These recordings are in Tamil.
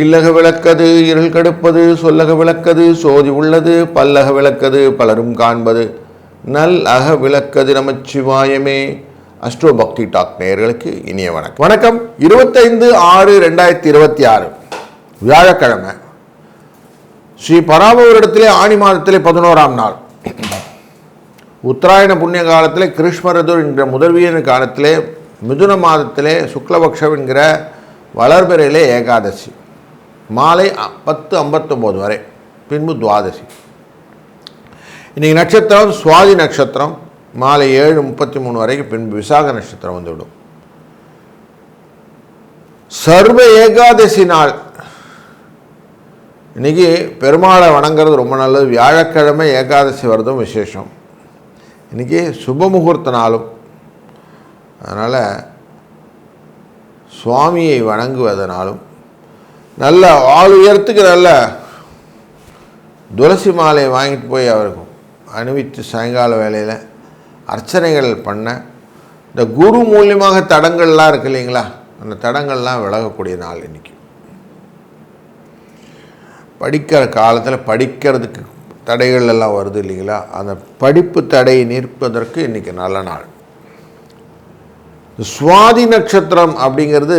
இல்லக விளக்கது இருள் கெடுப்பது சொல்லக விளக்கது சோதி உள்ளது பல்லக விளக்கது பலரும் காண்பது நல் அக விளக்கது நமச்சிவாயமே. அஸ்ட்ரோ பக்தி டாக் நேயர்களுக்கு இனிய வணக்கம். வணக்கம். 25/6/2026 வியாழக்கிழமை. ஸ்ரீ பராபவரிடத்திலே ஆணி மாதத்திலே 11ஆம் நாள், உத்தராயண புண்ணிய காலத்திலே கிருஷ்ணரது என்கிற முதல்வியன் காலத்திலே மிதுன மாதத்திலே சுக்லபக்ஷம் என்கிற வளர்பிறையிலே ஏகாதசி மாலை 10:59 வரை, பின்பு துவாதசி. இன்றைக்கி நட்சத்திரம் சுவாதி நட்சத்திரம் மாலை 7:33 வரைக்கும், பின்பு விசாக நட்சத்திரம் வந்துவிடும். சர்வ ஏகாதசி நாள். இன்றைக்கி பெருமாளை வணங்குறது ரொம்ப நல்லது. வியாழக்கிழமை ஏகாதசி வரதும் விசேஷம். இன்றைக்கி சுப முகூர்த்த நாளும். அதனால் சுவாமியை வணங்குவதனாலும் நல்ல ஆள் உயரத்துக்கு நல்ல துளசி மாலையை வாங்கிட்டு போய் அவருக்கும் அணிவித்து சாயங்கால வேளையில் அர்ச்சனைகள் பண்ண, இந்த குரு மூலியமாக தடங்கள்லாம் இருக்கு இல்லைங்களா, அந்த தடங்கள்லாம் விலகக்கூடிய நாள் இன்றைக்கி. படிக்கிற காலத்தில் படிக்கிறதுக்கு தடைகள் எல்லாம் வருது இல்லைங்களா, அந்த படிப்பு தடையை நிற்பதற்கு இன்றைக்கி நல்ல நாள். சுவாதி நட்சத்திரம் அப்படிங்கிறது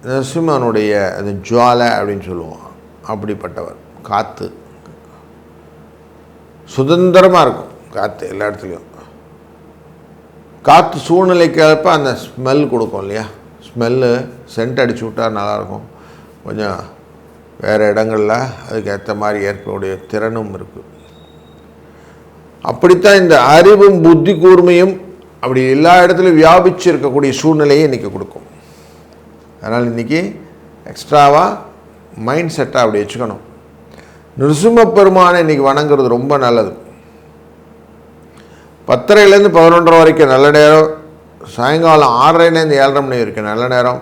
நரசிம்மனுடைய அது ஜுவாலை அப்படின்னு சொல்லுவோம். அப்படிப்பட்டவர். காற்று சுதந்திரமாக இருக்கும். காற்று எல்லா இடத்துலையும். காற்று சூழ்நிலைக்கு ஏற்ப அந்த ஸ்மெல் கொடுக்கும் இல்லையா, ஸ்மெல்லு சென்ட் அடிச்சு விட்டால் நல்லாயிருக்கும். கொஞ்சம் வேறு இடங்களில் அதுக்கு ஏற்ற மாதிரி ஏற்பக்கூடிய திறனும் இருக்குது. அப்படித்தான் இந்த அறிவும் புத்தி கூர்மையும் அப்படி எல்லா இடத்துலையும் வியாபிச்சு இருக்கக்கூடிய சூழ்நிலையை இன்றைக்கி கொடுக்கும். அதனால் இன்றைக்கி எக்ஸ்ட்ராவாக மைண்ட் செட்டாக அப்படி வச்சுக்கணும். நிருசிம்ம பெருமானை இன்றைக்கி வணங்குறது ரொம்ப நல்லது. 10:30 11 வரைக்கும் நல்ல நேரம். சாயங்காலம் 6:30 7:30 மணி வரைக்கும் நல்ல நேரம்.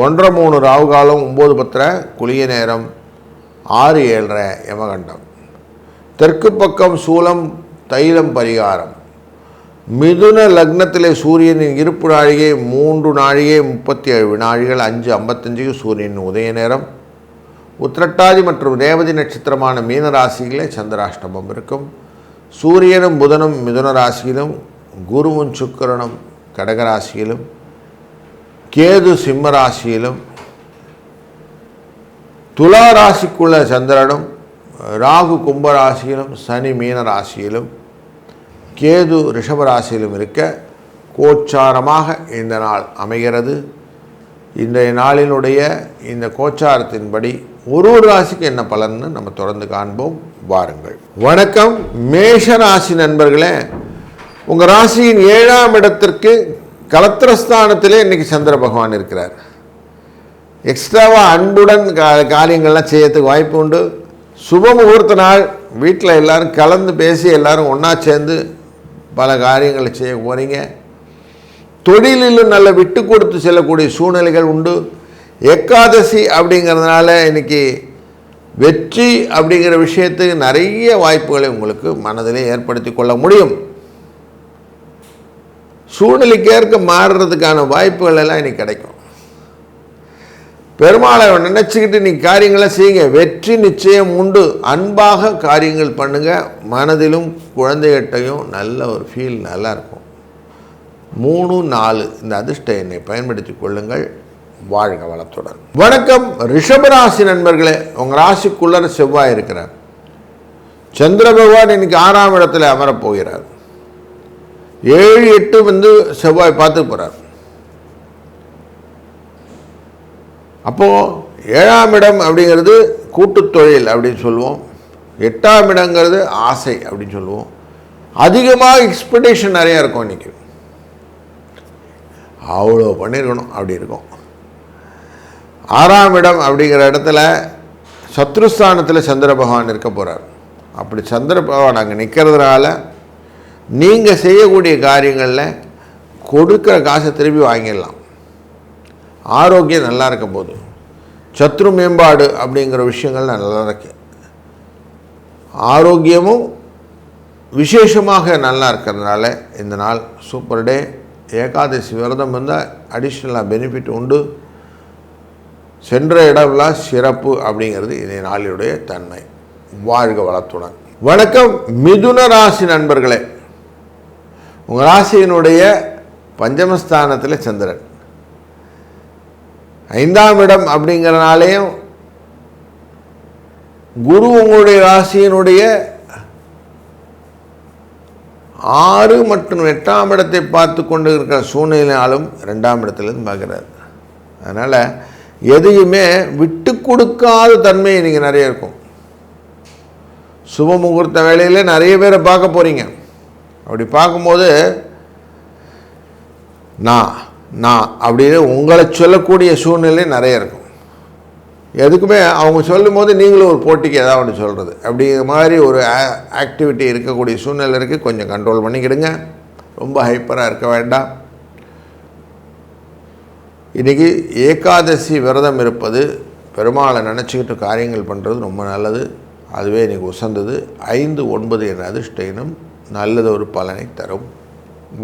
1:30 ராவு காலம். 9:10 குளிய நேரம். 6:07 யமகண்டம். தெற்கு பக்கம் சூலம் தைலம் பரிகாரம். மிதுன லக்னத்திலே சூரியனின் இருப்பு நாழிகை 3 நாழிகை 37 வினாழிகள். 5:55 சூரியனின் உதய நேரம். உத்திரட்டாதி மற்றும் ரேவதி நட்சத்திரமான மீன ராசியிலே சந்திராஷ்டமம் இருக்கும். சூரியனும் புதனும் மிதுன ராசியிலும், குருவும் சுக்கிரனும் கடகராசியிலும், கேது சிம்ம ராசியிலும், துலா ராசிக்குள்ள சந்திரனும், ராகு கும்பராசியிலும், சனி மீன ராசியிலும், கேது ரிஷபராசியிலும் இருக்க கோச்சாரமாக இந்த நாள் அமைகிறது. இன்றைய நாளினுடைய இந்த கோச்சாரத்தின்படி ஒரு ராசிக்கு என்ன பலன்னு நம்ம தொடர்ந்து காண்போம். வாருங்கள். வணக்கம். மேஷ ராசி நண்பர்களே, உங்கள் ராசியின் 7ஆம் இடத்திற்கு கலத்திரஸ்தானத்திலே இன்றைக்கி சந்திர பகவான் இருக்கிறார். எக்ஸ்ட்ராவாக அன்புடன் காரியங்கள்லாம் செய்யறதுக்கு வாய்ப்பு உண்டு. சுப முகூர்த்த நாள். வீட்டில் எல்லோரும் கலந்து பேசி எல்லோரும் ஒன்றா சேர்ந்து பல காரியங்களை செய்ய போகிறீங்க. தொழிலிலும் நல்ல விட்டு கொடுத்து செல்லக்கூடிய சூழ்நிலைகள் உண்டு. ஏகாதசி அப்படிங்கிறதுனால இன்றைக்கி வெற்றி அப்படிங்கிற விஷயத்துக்கு நிறைய வாய்ப்புகளை உங்களுக்கு மனதிலே ஏற்படுத்தி கொள்ள முடியும். சூழ்நிலைக்கேற்க மாறுறதுக்கான வாய்ப்புகள் எல்லாம் இன்றைக்கி கிடைக்கும். பெருமாளை நினச்சிக்கிட்டு நீ காரியங்களை செய்யுங்க. வெற்றி நிச்சயம் உண்டு. அன்பாக காரியங்கள் பண்ணுங்கள். மனதிலும் குழந்தைகிட்டையும் நல்ல ஒரு ஃபீல் நல்லாயிருக்கும். 3 4 இந்த அதிர்ஷ்ட எண்ணை பயன்படுத்தி கொள்ளுங்கள். வாழ்க வளத்துடன். வணக்கம். ரிஷபராசி நண்பர்களே, உங்கள் ராசிக்குள்ளர செவ்வாய் இருக்கிறார். சந்திர பகவான் இன்னைக்கு 6ஆம் இடத்துல அமரப்போகிறார். 7 8 செவ்வாய் பார்த்து போகிறார். அப்போது 7ஆம் இடம் அப்படிங்கிறது கூட்டு தொழில் அப்படின்னு சொல்லுவோம். 8ஆம் இடங்கிறது ஆசை அப்படின்னு சொல்லுவோம். அதிகமாக எக்ஸ்பெக்டேஷன் நிறையா இருக்கும். இன்றைக்கி அவ்வளோ பண்ணியிருக்கணும் அப்படி இருக்கும். 6ஆம் இடம் அப்படிங்கிற இடத்துல சத்ருஸ்தானத்தில் சந்திர பகவான் இருக்க போகிறார். அப்படி சந்திர பகவான் அங்கே நிற்கிறதுனால நீங்கள் செய்யக்கூடிய காரியங்களில் கொடுக்குற காசை திருப்பி வாங்கிடலாம். ஆரோக்கியம் நல்லா இருக்க போது. சத்ரு மேம்பாடு அப்படிங்கிற விஷயங்கள் நல்லா இருக்கு. ஆரோக்கியமும் விசேஷமாக நல்லா இருக்கிறதுனால இந்த நாள் சூப்பர் டே. ஏகாதசி விரதம் வந்தால் அடிஷ்னலாக பெனிஃபிட் உண்டு. சென்ற இடம்லாம் சிறப்பு அப்படிங்கிறது இந்த நாளினுடைய தன்மை. வாழ்க வளத்துடன். வணக்கம் மிதுன ராசி நண்பர்களே. உங்கள் ராசியினுடைய பஞ்சமஸ்தானத்தில் சந்திரன், 5ஆம் இடம் அப்படிங்கிறனாலேயும் குரு உங்களுடைய ராசியினுடைய 6 மற்றும் 8ஆம் இடத்தை பார்த்து கொண்டு இருக்கிற சூழ்நிலையாலும் 2ஆம் இடத்துலேருந்து பார்க்குறாரு. அதனால் எதையுமே விட்டு கொடுக்காத தன்மை நீங்கள் நிறைய இருக்கும். சுப முகூர்த்த வேலையில் நிறைய பேரை பார்க்க போகிறீங்க. அப்படி பார்க்கும்போது நான் அப்படின்னு உங்களை சொல்லக்கூடிய சூழ்நிலை நிறைய இருக்கும். எதுக்குமே அவங்க சொல்லும் போது நீங்களும் ஒரு போட்டிக்கு ஏதாவது ஒன்று சொல்கிறது அப்படிங்கிற மாதிரி ஒரு ஆக்டிவிட்டி இருக்கக்கூடிய சூழ்நிலை இருக்குது. கொஞ்சம் கண்ட்ரோல் பண்ணிக்கிடுங்க, ரொம்ப ஹைப்பராக இருக்க வேண்டாம். இன்றைக்கி ஏகாதசி விரதம் இருப்பது, பெருமாளை நினச்சிக்கிட்டு காரியங்கள் பண்ணுறது ரொம்ப நல்லது. அதுவே இன்றைக்கி உசந்தது. 5, 9 என்ற அதிர்ஷ்டம் நல்லது ஒரு பலனை தரும்.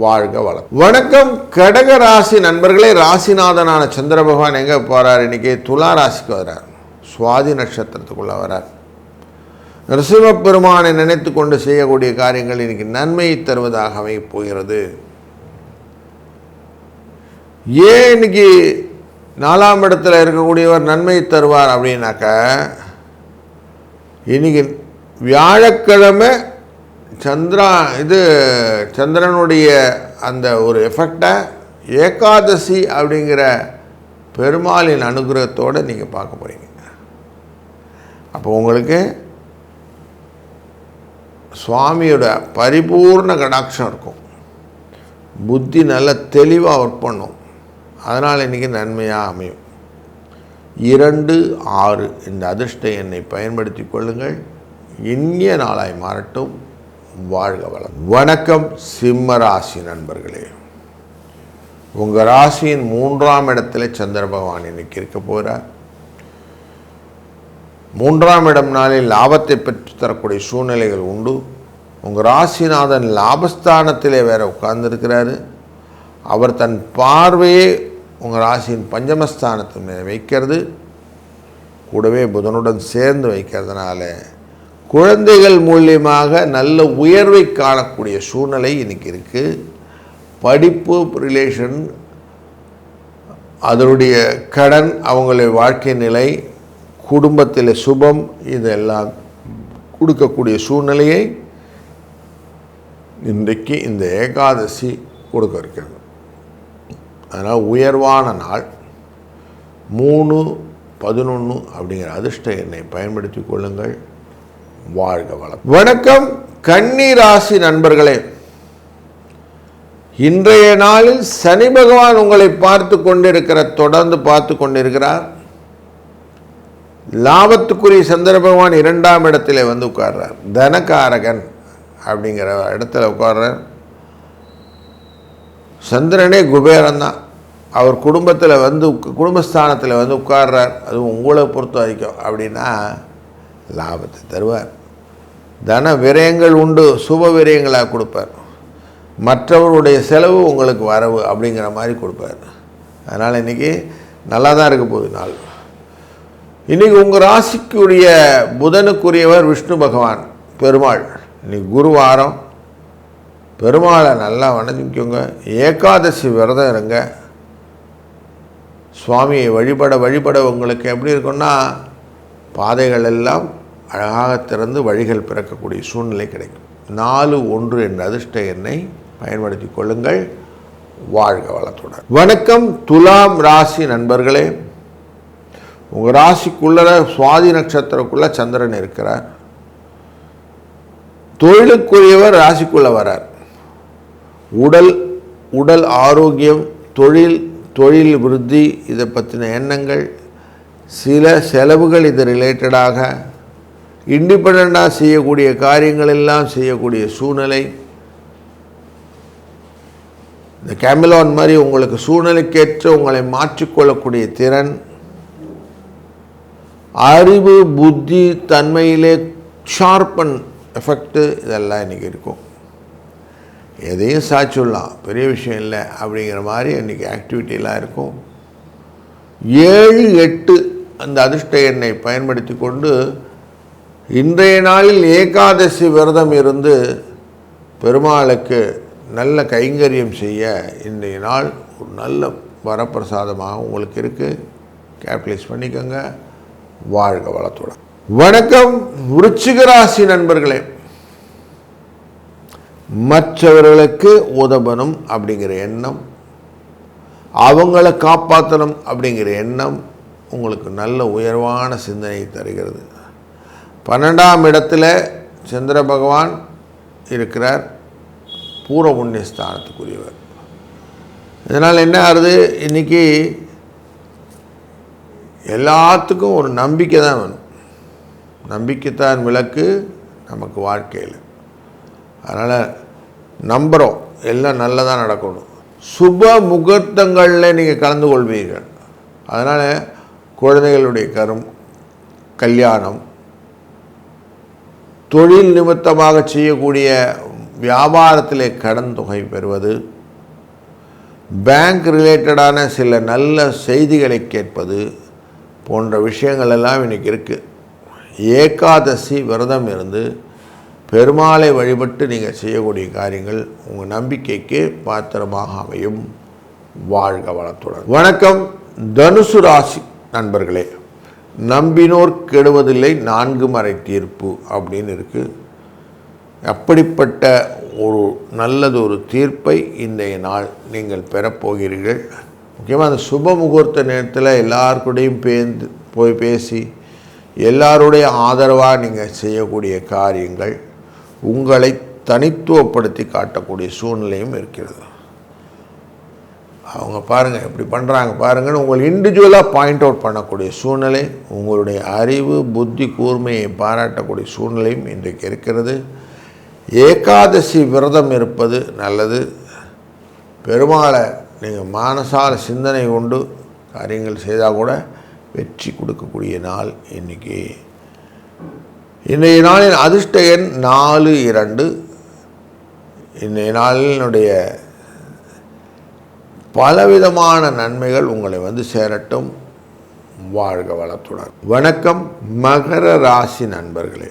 வாழ்க வளம். வணக்கம் கடக ராசி நண்பர்களே. ராசிநாதனான சந்திர பகவான் எங்கே போகிறார்? இன்றைக்கி துலா ராசிக்கு வர்றார். சுவாதி நட்சத்திரத்துக்குள்ளே வரார். நரசிம்ம பெருமானை நினைத்து கொண்டு செய்யக்கூடிய காரியங்கள் இன்றைக்கி நன்மையை தருவதாக அமைய போகிறது. ஏன் இன்னைக்கு 4ஆம் இடத்துல இருக்கக்கூடியவர் நன்மை தருவார் அப்படின்னாக்க, இன்னைக்கு வியாழக்கிழமை சந்திரனுடைய அந்த ஒரு எஃபெக்டை ஏகாதசி அப்படிங்கிற பெருமாளின் அனுகிரகத்தோடு நீங்கள் பார்க்க போகிறீங்க. அப்போ உங்களுக்கு சுவாமியோட பரிபூர்ண கடாட்சம் இருக்கும். புத்தி நல்ல தெளிவாக ஒர்க் பண்ணும். அதனால் இன்றைக்கி நன்மையாக அமையும். 2, 6 இந்த அதிர்ஷ்ட எண்ணை பயன்படுத்தி கொள்ளுங்கள். இனிய நாளாய் மாறட்டும். வாழ்க வளம். வணக்கம் சிம்ம ராசி நண்பர்களே. உங்கள் ராசியின் 3ஆம் இடத்துல சந்திர பகவான் இன்னைக்கு இருக்க போகிறார். 3ஆம் இடம் நாளில் லாபத்தை பெற்று தரக்கூடிய சூழ்நிலைகள் உண்டு. உங்கள் ராசிநாதன் லாபஸ்தானத்திலே வேற உட்கார்ந்துருக்கிறாரு. அவர் தன் பார்வையே உங்கள் ராசியின் பஞ்சமஸ்தானத்தின் மேலே வைக்கிறது. கூடவே புதனுடன் சேர்ந்து வைக்கிறதுனால குழந்தைகள் மூலியமாக நல்ல உயர்வை காணக்கூடிய சூழ்நிலை இன்றைக்கி இருக்குது. படிப்பு ரிலேஷன், அதனுடைய கடன், அவங்களுடைய வாழ்க்கை நிலை, குடும்பத்தில் சுபம், இதெல்லாம் கொடுக்கக்கூடிய சூழ்நிலையை இன்றைக்கு இந்த ஏகாதசி கொடுக்க இருக்கிறது. அதனால் உயர்வான நாள் 3, 11 அப்படிங்கிற அதிர்ஷ்ட எண்ணை பயன்படுத்தி கொள்ளுங்கள். வாழ்க வளம். வணக்கம் கன்னி ராசி நண்பர்களே. இன்றைய நாளில் சனி பகவான் உங்களை தொடர்ந்து பார்த்து கொண்டிருக்கிறார். லாபத்துக்குரிய சந்திர பகவான் 2ஆம் இடத்துல வந்து உட்கார்றார். தனகாரகன் அப்படிங்கிற இடத்துல உட்கார்றார். சந்திரனே குபேரன் தான். அவர் குடும்பஸ்தானத்தில் வந்து உட்கார்றார். அதுவும் உங்களை பொறுத்த வரைக்கும் அப்படின்னா லாபத்தை தருவார். தன விரயங்கள் உண்டு, சுப விரயங்களாக கொடுப்பார். மற்றவருடைய செலவு உங்களுக்கு வரவு அப்படிங்கிற மாதிரி கொடுப்பார். அதனால் இன்றைக்கி நல்லா தான் இருக்க போகுது நாள். இன்றைக்கி உங்கள் ராசிக்குரிய புதனுக்குரியவர் விஷ்ணு பகவான் பெருமாள். இன்றைக்கி குருவாரம். பெருமாளை நல்லா வணங்கிக்கோங்க. ஏகாதசி விரதம் இருங்க. சுவாமியை வழிபட உங்களுக்கு எப்படி இருக்குன்னா, பாதைகள் எல்லாம் அழகாக திறந்து வழிகள் பிறக்கக்கூடிய சூழ்நிலை கிடைக்கும். 4, 1 என்ற அதிர்ஷ்ட எண்ணை பயன்படுத்தி கொள்ளுங்கள். வாழ்க வளத்துடன். வணக்கம் துலாம் ராசி நண்பர்களே. உங்கள் ராசிக்குள்ள சுவாதி நட்சத்திரக்குள்ள சந்திரன் இருக்கிறார். தொழிலுக்குரியவர் ராசிக்குள்ளே வரார். உடல் ஆரோக்கியம், தொழில் விருத்தி, இதை பற்றின எண்ணங்கள், சில செலவுகள் இது ரிலேட்டடாக இண்டிபெண்டாக செய்யக்கூடிய காரியங்கள் எல்லாம் செய்யக்கூடிய சூழ்நிலை. இந்த கேமிலான் மாதிரி உங்களுக்கு சூழ்நிலைக்கேற்ற உங்களை மாற்றிக்கொள்ளக்கூடிய திறன், அறிவு, புத்தி, தன்மையிலே ஷார்பன் எஃபெக்டு, இதெல்லாம் இன்றைக்கி இருக்கும். எதையும் சாய்ச்சிடலாம், பெரிய விஷயம் இல்லை அப்படிங்கிற மாதிரி இன்றைக்கி ஆக்டிவிட்டிலாம் இருக்கும். 7, 8 அந்த அதிர்ஷ்ட எண்ணை பயன்படுத்தி கொண்டு இன்றைய நாளில் ஏகாதசி விரதம் இருந்து பெருமாளுக்கு நல்ல கைங்கரியம் செய்ய இன்றைய நாள் ஒரு நல்ல வரப்பிரசாதமாக உங்களுக்கு இருக்குது. கேப்டலைஸ் பண்ணிக்கோங்க. வாழ்க வளத்துடன். வணக்கம் விருச்சிக ராசி நண்பர்களே. மற்றவர்களுக்கு உதவணும் அப்படிங்கிற எண்ணம், அவங்கள காப்பாற்றணும் அப்படிங்கிற எண்ணம் உங்களுக்கு நல்ல உயர்வான சிந்தனை தருகிறது. 12ஆம் இடத்துல சந்திர பகவான் இருக்கிறார், பூர்வ புண்ணிய ஸ்தானத்துக்குரியவர். இதனால் என்ன ஆகுது, இன்றைக்கி எல்லாத்துக்கும் ஒரு நம்பிக்கை தான் வேணும். நம்பிக்கைத்தான் விளக்கு நமக்கு வாழ்க்கையில். அதனால் நம்புகிறோம் எல்லாம் நல்லதாக நடக்கணும். சுப முகூர்த்தங்களில் நீங்கள் கலந்து கொள்வீர்கள். அதனால் குழந்தைகளுடைய கல்யாணம், தொழில் நிமித்தமாக செய்யக்கூடிய வியாபாரத்திலே கடன் தொகை பெறுவது, பேங்க் ரிலேட்டடான சில நல்ல செய்திகளை கேட்பது போன்ற விஷயங்கள் எல்லாம் இன்றைக்கி இருக்குது. ஏகாதசி விரதம் இருந்து பெருமாளை வழிபட்டு நீங்கள் செய்யக்கூடிய காரியங்கள் உங்கள் நம்பிக்கைக்கு பாத்திரமாக அமையும். வாழ்க வளத்துடன். வணக்கம் தனுசு ராசி நண்பர்களே. நம்பினோர் கெடுவதில்லை 4 மறை தீர்ப்பு அப்படின்னு இருக்குது. அப்படிப்பட்ட ஒரு நல்லது ஒரு தீர்ப்பை இன்றைய நாள் நீங்கள் பெறப்போகிறீர்கள். முக்கியமாக அந்த சுப முகூர்த்த நேரத்தில் எல்லாருக்கூடையும் போய் பேசி எல்லாருடைய ஆதரவாக நீங்கள் செய்யக்கூடிய காரியங்கள் உங்களை தனித்துவப்படுத்தி காட்டக்கூடிய சூழ்நிலையும் இருக்கிறது. அவங்க பாருங்கள் எப்படி பண்ணுறாங்க பாருங்கன்னு உங்கள் இண்டிவிஜுவலாக பாயிண்ட் அவுட் பண்ணக்கூடிய சூழ்நிலை, உங்களுடைய அறிவு புத்தி கூர்மையை பாராட்டக்கூடிய சூழ்நிலையும் இன்றைக்கு இருக்கிறது. ஏகாதசி விரதம் இருப்பது நல்லது. பெருமாளை நீங்கள் மானசால சிந்தனை கொண்டு காரியங்கள் செய்தால் கூட வெற்றி கொடுக்கக்கூடிய நாள் இன்றைக்கி. இன்றைய நாளின் அதிர்ஷ்ட எண் 4, 2. இன்றைய நாளினுடைய பலவிதமான நன்மைகள் உங்களை வந்து சேரட்டும். வாழ்க வளத்துடன். வணக்கம் மகர ராசி நண்பர்களே.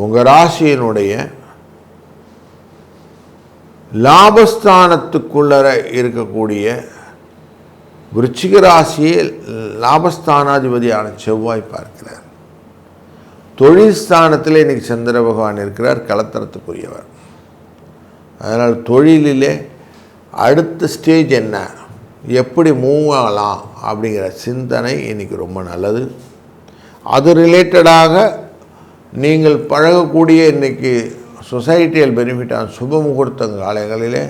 உங்கள் ராசியினுடைய லாபஸ்தானத்துக்குள்ளர இருக்கக்கூடிய விருச்சிக ராசியை லாபஸ்தானாதிபதியான செவ்வாய் பார்க்கிறார். தொழில் ஸ்தானத்தில் இன்றைக்கி சந்திர பகவான் இருக்கிறார், கலத்தரத்துக்குரியவர். அதனால் தொழிலிலே அடுத்த ஸ்டேஜ் என்ன, எப்படி மூவ் ஆகலாம் அப்படிங்கிற சிந்தனை இன்றைக்கி ரொம்ப நல்லது. அது ரிலேட்டடாக நீங்கள் பழகக்கூடிய இன்றைக்கி சொசைட்டியல் பெனிஃபிட்டான சுப முகூர்த்த காலங்களிலே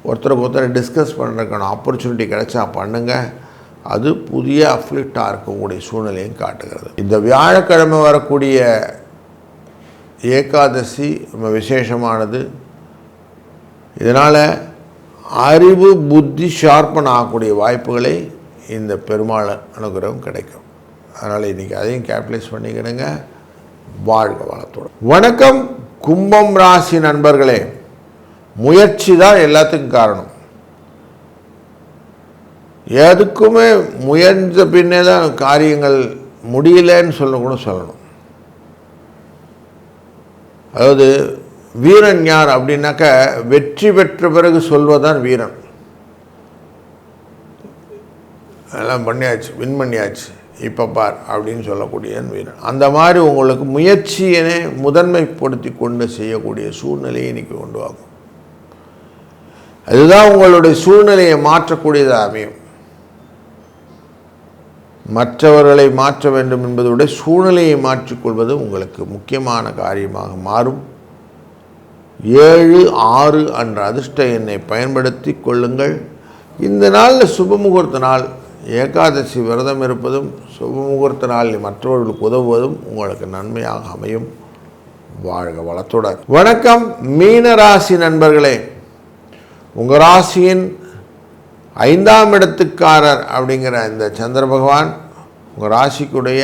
ஒருத்தருக்கு ஒருத்தர் டிஸ்கஸ் பண்ணுறதுக்கான ஆப்பர்ச்சுனிட்டி கிடைச்சா பண்ணுங்கள். அது புதிய அஃப்ளிக்டாக இருக்கக்கூடிய சூழ்நிலையும் காட்டுகிறது. இந்த வியாழக்கிழமை வரக்கூடிய ஏகாதசி ரொம்ப விசேஷமானது. இதனால் அறிவு புத்தி ஷார்ப்பன் ஆகக்கூடிய வாய்ப்புகளை இந்த பெருமாள் அனுகிரகம் கிடைக்கும். அதனால் இன்றைக்கி அதையும் கேப்டலைஸ் பண்ணிக்கிடுங்க. வாழ்க வளத்தோடு. வணக்கம் கும்பம் ராசி நண்பர்களே. முயற்சி தான் எல்லாத்துக்கும் காரணம். எதுக்குமே முயன்ற பின்னே தான் காரியங்கள் முடியலன்னு கூட சொல்லணும். அதாவது வீரன் யார் அப்படின்னாக்க வெற்றி பெற்ற பிறகு சொல்வதுதான் வீரன். அதெல்லாம் பண்ணியாச்சு, வின் பண்ணியாச்சு, இப்போ பார் அப்படின்னு சொல்லக்கூடிய வீரன். அந்த மாதிரி உங்களுக்கு முயற்சியினை முதன்மைப்படுத்தி கொண்டு செய்யக்கூடிய சூழ்நிலையை இன்றைக்கி கொண்டு வாங்கும். அதுதான் உங்களுடைய சூழ்நிலையை மாற்றக்கூடியதாக அமையும். மற்றவர்களை மாற்ற வேண்டும் என்பதை விட சூழ்நிலையை மாற்றிக்கொள்வது உங்களுக்கு முக்கியமான காரியமாக மாறும். 7, 6 என்ற அதிர்ஷ்ட எண்ணை பயன்படுத்தி கொள்ளுங்கள். இந்த நாளில் சுபமுகூர்த்த நாள். ஏகாதசி விரதம் இருப்பதும் சுபமுகூர்த்த நாளில் மற்றவர்களுக்கு உதவுவதும் உங்களுக்கு நன்மையாக அமையும். வாழ்க வளத்துடன். வணக்கம் மீன ராசி நண்பர்களே. உங்கள் ராசியின் 5ஆம் இடத்துக்காரர் அப்படிங்கிற இந்த சந்திர பகவான் உங்கள் ராசிக்குடைய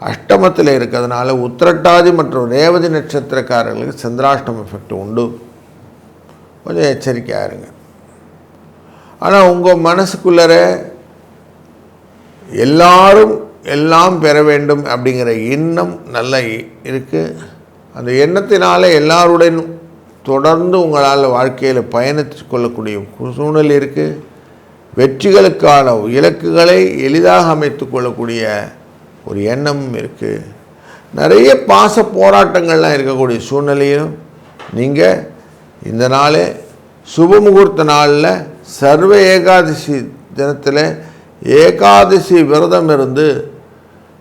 அஷ்டமத்தில் இருக்கிறதுனால உத்திரட்டாதி மற்றும் ரேவதி நட்சத்திரக்காரர்களுக்கு சந்திராஷ்டம எஃபெக்ட் உண்டு. கொஞ்சம் எச்சரிக்கையாக இருங்க. ஆனால் உங்கள் மனசுக்குள்ளர எல்லாரும் எல்லாம் பெற வேண்டும் அப்படிங்கிற எண்ணம் நல்லா இருக்குது. அந்த எண்ணத்தினால எல்லாருடன் தொடர்ந்து உங்களால் வாழ்க்கையில் பயணித்து கொள்ளக்கூடிய சூழ்நிலை இருக்குது. வெற்றிகளுக்கான இலக்குகளை எளிதாக அமைத்து கொள்ளக்கூடிய ஒரு எண்ணமும் இருக்குது. நிறைய பாச போராட்டங்கள்லாம் இருக்கக்கூடிய சூழ்நிலையும் நீங்கள் இந்த நாளே சுபமுகூர்த்த நாளில் சர்வ ஏகாதசி தினத்தில் ஏகாதசி விரதம் இருந்து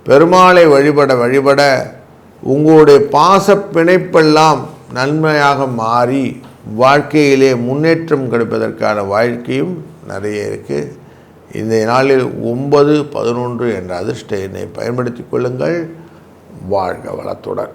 பெருமாளை வழிபட உங்களுடைய பாச பிணைப்பெல்லாம் நன்மையாக மாறி வாழ்க்கையிலே முன்னேற்றம் கிடைப்பதற்கான வாழ்க்கையும் நிறைய இருக்குது. இந்த நாளில் 9, 11 என்ற அதிர்ஷ்ட எண்ணை பயன்படுத்தி கொள்ளுங்கள். வாழ்க வளத்துடன்.